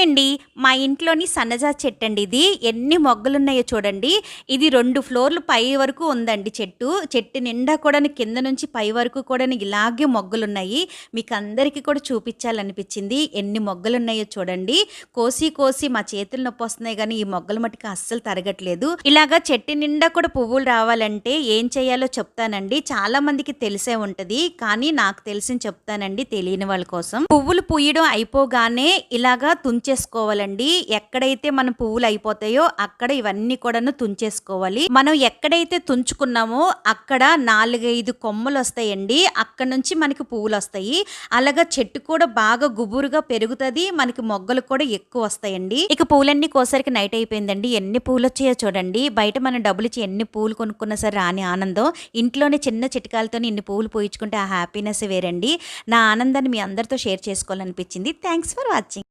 అండి. మా ఇంట్లోని సన్నజాజి చెట్టండి ఇది. ఎన్ని మొగ్గలున్నాయో చూడండి. ఇది 2 ఫ్లోర్‌లు పై వరకు ఉందండి చెట్టు. చెట్టు నిండా కూడాను కింద నుంచి పై వరకు కూడాను ఇలాగే మొగ్గలున్నాయి. మీకందరికీ కూడా చూపిచ్చాలనిపిచ్చింది. ఎన్ని మొగ్గలున్నాయో చూడండి. కోసి కోసి మా చేతులు నొప్పొస్తున్నాయి గానీ, ఈ మొగ్గలు మట్టుకు అస్సలు తరగట్లేదు. ఇలాగా చెట్టు నిండా కూడా పువ్వులు రావాలంటే ఏం చేయాలో చెప్తానండి. చాలా మందికి తెలిసే ఉంటది. కానీ నాకు తెలిసింది చెప్తానండి తెలియని వాళ్ళ కోసం. పువ్వులు పూయడం అయిపోగానే ఇలాగా తుంచేసుకోవాలండి. ఎక్కడైతే మన పువ్వులు అయిపోతాయో అక్కడ ఇవన్నీ కూడాను తుంచేసుకోవాలి. మనం ఎక్కడైతే తుంచుకున్నామో అక్కడ 4, 5 కొమ్మలు వస్తాయండి. అక్కడ నుంచి మనకి పువ్వులు వస్తాయి. అలాగా చెట్టు కూడా బాగా గుబురుగా పెరుగుతది. మనకి మొగ్గలు కూడా ఎక్కువ వస్తాయండి. ఇక పూలన్నీ కోసరికి నైట్ అయిపోయిందండి. ఎన్ని పూలు వచ్చాయో చూడండి. బయట మనం డబ్బులిచ్చి ఎన్ని పూలు కొనుక్కున్నా సరే రాని ఆనందం ఇంట్లోనే చిన్న చిట్కాలతో ఇన్ని పూలు పూయించుకుంటే ఆ హ్యాపీనెస్ వేరండి. నా ఆనందాన్ని మీ అందరితో షేర్ చేసుకోవాలనిపించింది. Thanks for watching.